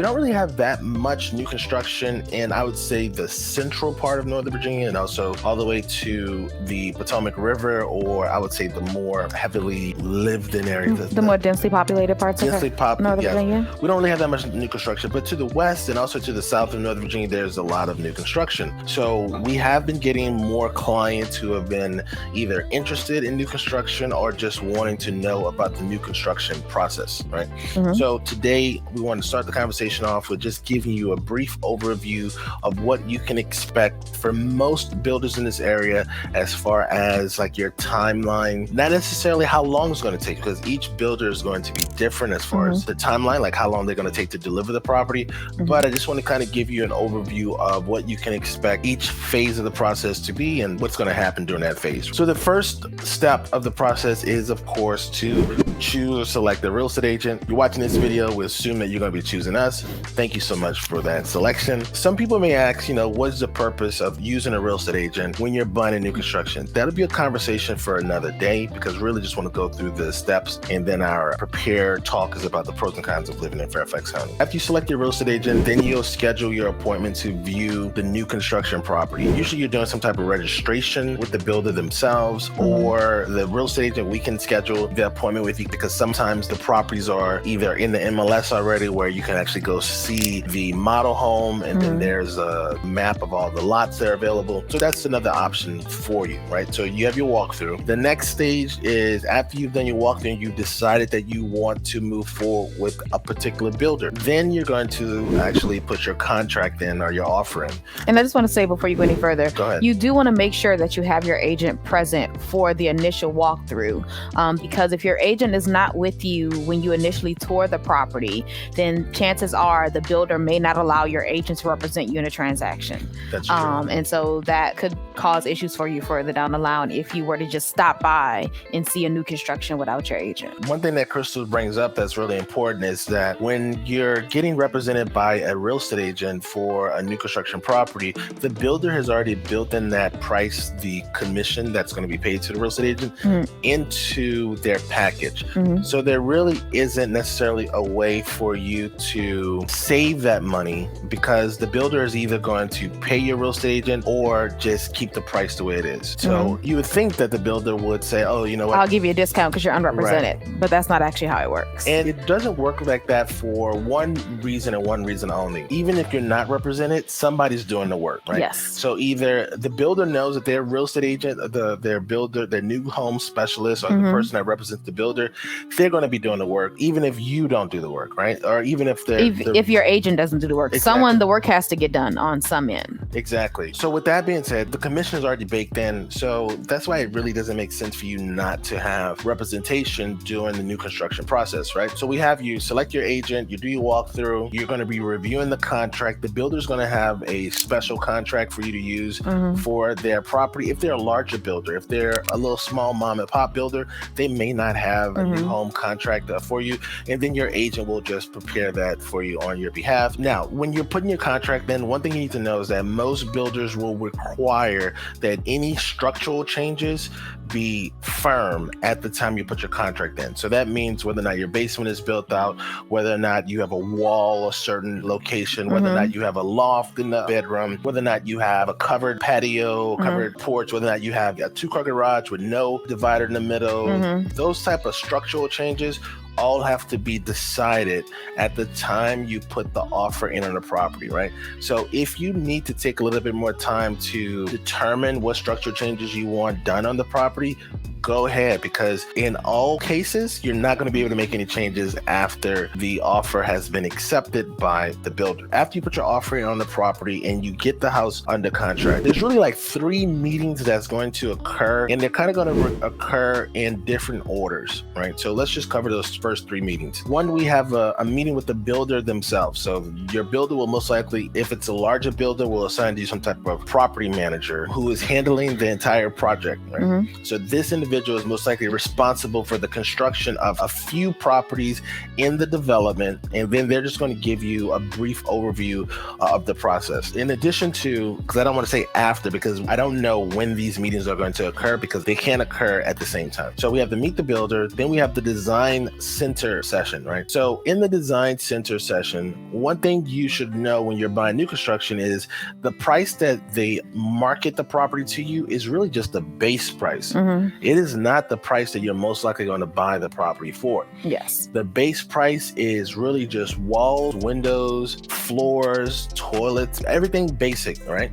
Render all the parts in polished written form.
we don't really have that much new construction in, I would say, the central part of Northern Virginia, and also all the way to the Potomac River, or I would say the more heavily lived in areas. The more densely populated parts of Northern Virginia? We don't really have that much new construction, but to the west and also to the south of Northern Virginia, there's a lot of new construction. So we have been getting more clients who have been either interested in new construction or just wanting to know about the new construction process, right? So today we want to start the conversation off with just giving you a brief overview of what you can expect for most builders in this area as far as like your timeline, not necessarily how long it's going to take, because each builder is going to be different as far as the timeline, like how long they're going to take to deliver the property. But I just want to kind of give you an overview of what you can expect each phase of the process to be and what's going to happen during that phase. So the first step of the process is, of course, to choose or select a real estate agent. You're watching this video, we assume that you're going to be choosing us. Thank you so much for that selection. Some people may ask, what is the purpose of using a real estate agent when you're buying a new construction? That'll be a conversation for another day, because really just want to go through the steps, and then our prepared talk is about the pros and cons of living in Fairfax County. After you select your real estate agent, then you'll schedule your appointment to view the new construction property. Usually you're doing some type of registration with the builder themselves, or the real estate agent, we can schedule the appointment with you, because sometimes the properties are either in the MLS already where you can actually go see the model home, and then there's a map of all the lots that are available. So that's another option for you, right? So you have your walkthrough. The next stage is after you've done your walkthrough and you've decided that you want to move forward with a particular builder, then you're going to actually put your contract in or your offer in. And I just want to say before you go any further, go ahead. You do want to make sure that you have your agent present for the initial walkthrough, because if your agent is not with you when you initially tour the property, then chances are the builder may not allow your agent to represent you in a transaction. That's true. And so that could cause issues for you further down the line if you were to just stop by and see a new construction without your agent. One thing that Crystal brings up that's really important is that when you're getting represented by a real estate agent for a new construction property, the builder has already built in that price, the commission that's going to be paid to the real estate agent, into their package. So there really isn't necessarily a way for you to save that money, because the builder is either going to pay your real estate agent or just keep the price the way it is. So you would think that the builder would say, oh, you know what? I'll give you a discount because you're unrepresented. Right. But that's not actually how it works. And it doesn't work like that for one reason and one reason only. Even if you're not represented, somebody's doing the work, right? Yes. So either the builder knows that their real estate agent, their builder, their new home specialist, or the person that represents the builder, they're going to be doing the work, even if you don't do the work, right? Or even if if your agent doesn't do the work. Exactly. The work has to get done on some end. Exactly. So with that being said, the commission is already baked in. So that's why it really doesn't make sense for you not to have representation during the new construction process, right? So we have you select your agent, you do your walkthrough, you're going to be reviewing the contract. The builder's going to have a special contract for you to use for their property. If they're a larger builder, if they're a little small mom and pop builder, they may not have a new home contract for you. And then your agent will just prepare that for you on your behalf. Now, when you're putting your contract in, one thing you need to know is that most builders will require that any structural changes be firm at the time you put your contract in. So that means whether or not your basement is built out, whether or not you have a wall a certain location, whether or not you have a loft in the bedroom, whether or not you have a covered patio, covered porch, whether or not you have a two-car garage with no divider in the middle. Those type of structural changes all have to be decided at the time you put the offer in on the property, right? So if you need to take a little bit more time to determine what structural changes you want done on the property, go ahead, because in all cases, you're not going to be able to make any changes after the offer has been accepted by the builder. After you put your offer in on the property and you get the house under contract, there's really like 3 meetings that's going to occur, and they're kind of going to occur in different orders, right? So let's just cover those first 3 meetings. One, we have a meeting with the builder themselves. So your builder will most likely, if it's a larger builder, will assign you some type of property manager who is handling the entire project, right? So this individual individual is most likely responsible for the construction of a few properties in the development, and then they're just going to give you a brief overview of the process. In addition to, because I don't want to say after, because I don't know when these meetings are going to occur because they can't occur at the same time. So we have to meet the builder, then we have the design center session, right? So in the design center session, one thing you should know when you're buying new construction is the price that they market the property to you is really just the base price. It is not the price that you're most likely going to buy the property for. Yes. The base price is really just walls, windows, floors, toilets, everything basic, right?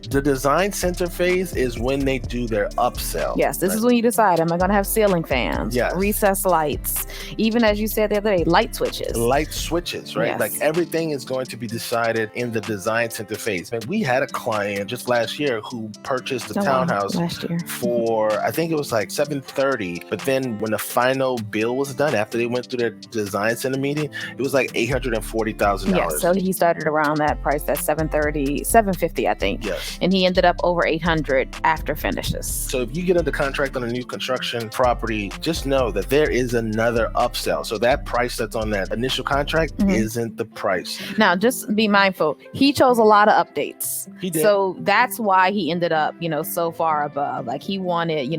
The design center phase is when they do their upsell. Yes, this is when you decide, am I going to have ceiling fans, Yes. recessed lights, even as you said the other day, light switches. Light switches, right? Yes. Like everything is going to be decided in the design center phase. And we had a client just last year who purchased a townhouse last year for, I think it was like $730. But then when the final bill was done, after they went through their design center meeting, it was like $840,000. Yeah, so he started around that price, that $750, I think. Yes. And he ended up over $800 after finishes. So if you get under contract on a new construction property, just know that there is another upsell. So that price that's on that initial contract isn't the price. Now, just be mindful. He chose a lot of updates. He did. So that's why he ended up, so far above. Like he wanted,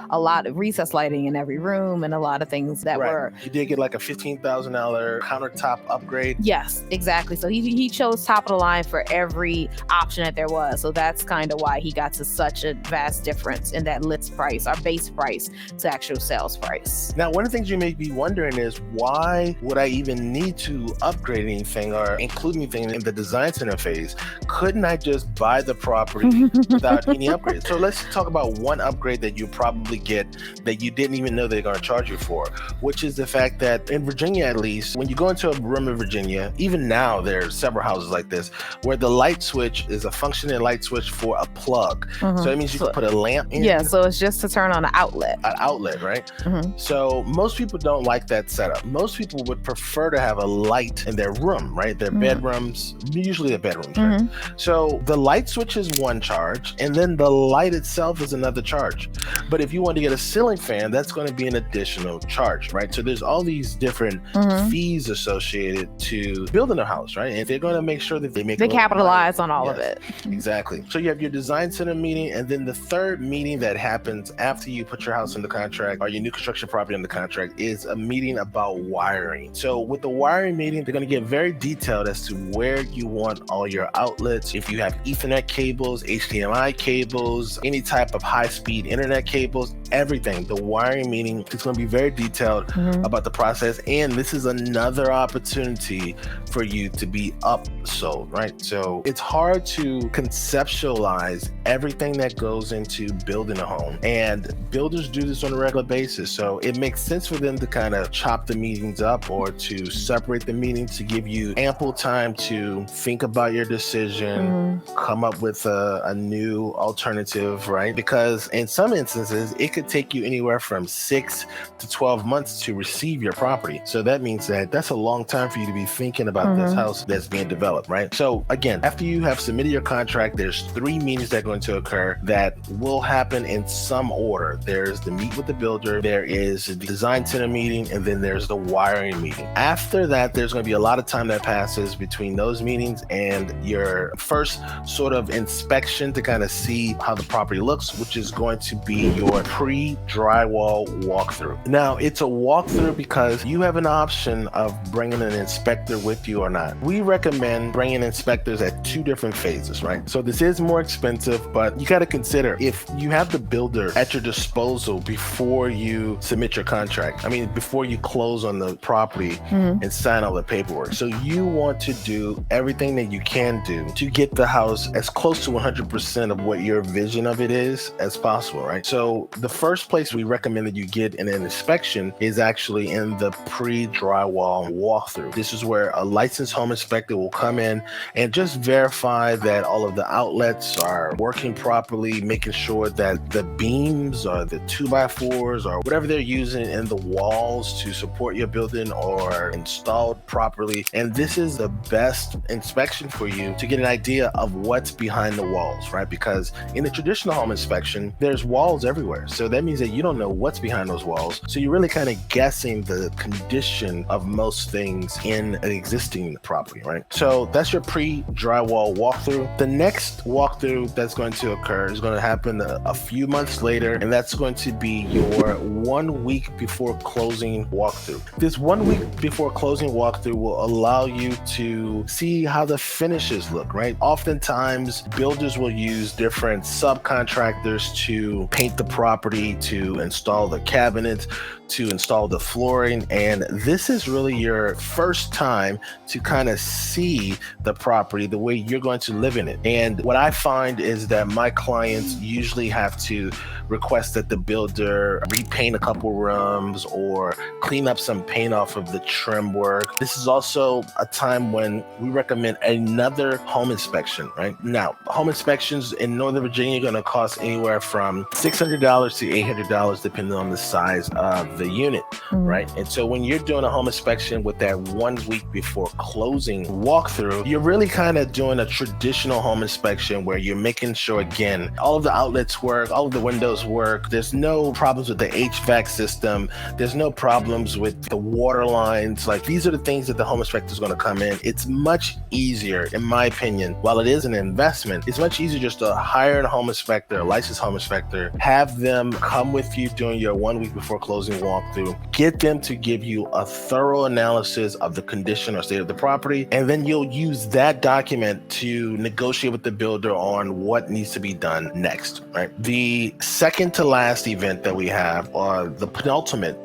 a lot of recessed lighting in every room and a lot of things that were. He did get like a $15,000 countertop upgrade. Yes, exactly. So he chose top of the line for every option that there was. So that's kind of why he got to such a vast difference in that list price, our base price, to actual sales price. Now, one of the things you may be wondering is, why would I even need to upgrade anything or include anything in the design center phase? Couldn't I just buy the property without any upgrades? So let's talk about one upgrade that you probably get that you didn't even know they're going to charge you for, which is the fact that in Virginia, at least, when you go into a room in Virginia, even now there's several houses like this where the light switch is a functioning light switch for a plug. So that means you can put a lamp in. Yeah, so it's just to turn on an outlet. An outlet, right? So most people don't like that setup. Most people would prefer to have a light in their room, right? Their bedrooms, usually their bedrooms, right? So the light switch is one charge, and then the light itself is another charge. But if you want to get a ceiling fan, that's going to be an additional charge, right? So there's all these different fees associated to building a house, right? And they're going to make sure that they capitalize on all of it. Exactly. So you have your design center meeting, and then the third meeting that happens after you put your house under contract or your new construction property under contract is a meeting about wiring. So with the wiring meeting, they're going to get very detailed as to where you want all your outlets. If you have Ethernet cables, HDMI cables, any type of high-speed internet cables, everything. The wiring meeting is going to be very detailed about the process. And this is another opportunity for you to be upsold, right? So it's hard to conceptualize everything that goes into building a home. And builders do this on a regular basis. So it makes sense for them to kind of chop the meetings up or to separate the meetings to give you ample time to think about your decision, come up with a new alternative, right? Because in some instances, it could take you anywhere from 6 to 12 months to receive your property. So that means that that's a long time for you to be thinking about this house that's being developed, right? So again, after you have submitted your contract, there's 3 meetings that are going to occur that will happen in some order. There's the meet with the builder, there is the design center meeting, and then there's the wiring meeting. After that, there's going to be a lot of time that passes between those meetings and your first sort of inspection to kind of see how the property looks, which is going to be your pre-drywall walkthrough. Now, it's a walkthrough because you have an option of bringing an inspector with you or not. We recommend bringing inspectors at 2 different phases, right? So this is more expensive, but you got to consider if you have the builder at your disposal before you submit your contract. I mean, before you close on the property and sign all the paperwork. So you want to do everything that you can do to get the house as close to 100% of what your vision of it is as possible, right? So the first place we recommend that you get an inspection is actually in the pre-drywall walkthrough. This is where a licensed home inspector will come in and just verify that all of the outlets are working properly, making sure that the beams or the 2x4s or whatever they're using in the walls to support your building are installed properly. And this is the best inspection for you to get an idea of what's behind the walls, right? Because in a traditional home inspection, there's walls everywhere. So that means that you don't know what's behind those walls. So you're really kind of guessing the condition of most things in an existing property, right? So that's your pre-drywall walkthrough. The next walkthrough that's going to occur is going to happen a few months later, and that's going to be your 1 week before closing walkthrough. This 1 week before closing walkthrough will allow you to see how the finishes look, right? Oftentimes, builders will use different subcontractors to paint the property, to install the cabinets, to install the flooring, and this is really your first time to kind of see the property the way you're going to live in it. And what I find is that my clients usually have to request that the builder repaint a couple rooms or clean up some paint off of the trim work. This is also a time when we recommend another home inspection, right? Now, home inspections in Northern Virginia are going to cost anywhere from $600 to $800 depending on the size of the unit, right? And so when you're doing a home inspection with that 1 week before closing walkthrough, you're really kind of doing a traditional home inspection where you're making sure, again, all of the outlets work, all of the windows work. There's no problems with the HVAC system. There's no problems with the water lines. Like, these are the things that the home inspector is going to come in. It's much easier, in my opinion, while it is an investment, it's much easier just to hire a home inspector, a licensed home inspector, have them come with you during your 1 week before closing walkthrough, get them to give you a thorough analysis of the condition or state of the property, and then you'll use that document to negotiate with the builder on what needs to be done next, right? The second to last event that we have, or the penultimate.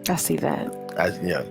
I see that.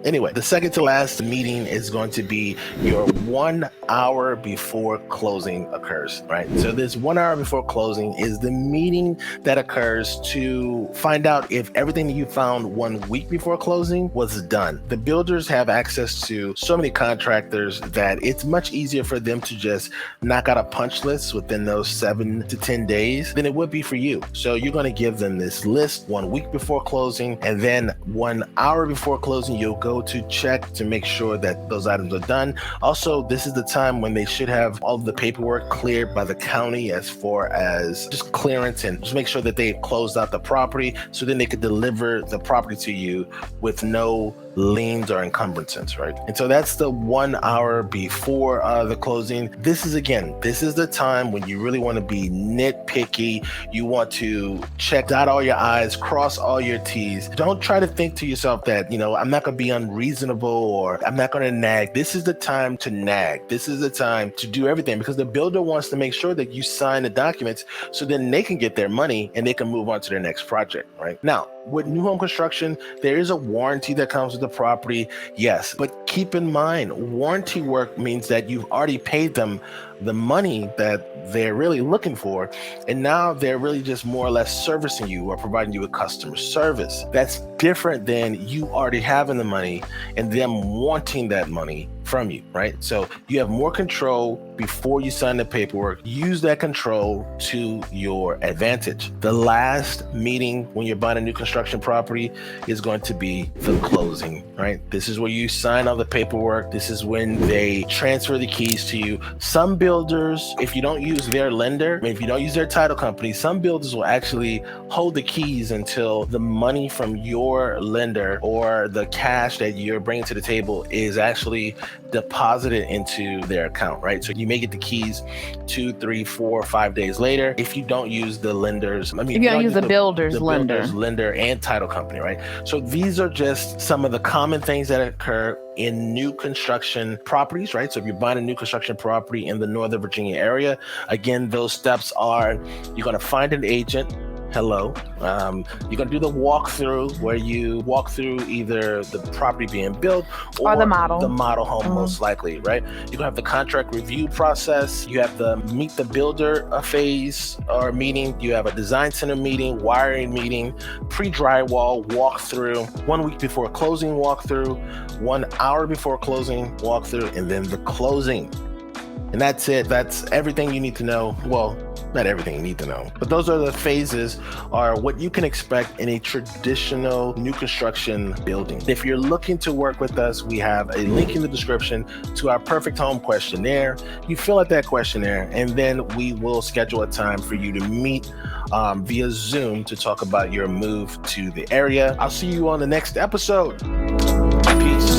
Anyway, the second to last meeting is going to be your 1 hour before closing occurs, right? So this 1 hour before closing is the meeting that occurs to find out if everything that you found 1 week before closing was done. The builders have access to so many contractors that it's much easier for them to just knock out a punch list within those 7 to 10 days than it would be for you. So you're going to give them this list 1 week before closing, and then 1 hour before closing, you'll go to check to make sure that those items are done. Also, this is the time when they should have all of the paperwork cleared by the county as far as just clearance, and just make sure that they've closed out the property so then they could deliver the property to you with no liens or encumbrances, right? And so that's the 1 hour before the closing. This is the time when you really want to be nitpicky. You want to dot all your I's, cross all your T's. Don't try to think to yourself that, I'm not going to be unreasonable or I'm not going to nag. This is the time to nag. This is the time to do everything, because the builder wants to make sure that you sign the documents so then they can get their money and they can move on to their next project, right? Now, with new home construction, there is a warranty that comes with the property, yes, but keep in mind, warranty work means that you've already paid them the money that they're really looking for, and now they're really just more or less servicing you or providing you with customer service. That's different than you already having the money and them wanting that money from you, right? So you have more control before you sign the paperwork. Use that control to your advantage. The last meeting when you're buying a new construction property is going to be the closing, right? This is where you sign all the paperwork. This is when they transfer the keys to you. Some builders, if you don't use their lender, if you don't use their title company, some builders will actually hold the keys until the money from your lender or the cash that you're bringing to the table is actually deposited into their account, right? So you may get the keys 2, 3, 4, 5 days later if you don't use the lenders. If you don't use the builder's lender and title company, right? So these are just some of the common things that occur in new construction properties, right? So if you're buying a new construction property in the Northern Virginia area, again, those steps are, you're going to find an agent. You're going to do the walkthrough where you walk through either the property being built or the model home, most likely, right? You're going to have the contract review process. You have the meet the builder phase or meeting. You have a design center meeting, wiring meeting, pre-drywall walkthrough, 1 week before closing walkthrough, 1 hour before closing walkthrough, and then the closing. And that's it. That's everything you need to know. Well, not everything you need to know, but those are the phases, are what you can expect in a traditional new construction building. If you're looking to work with us, we have a link in the description to our perfect home questionnaire. You fill out that questionnaire, and then we will schedule a time for you to meet via Zoom to talk about your move to the area. I'll see you on the next episode. Peace.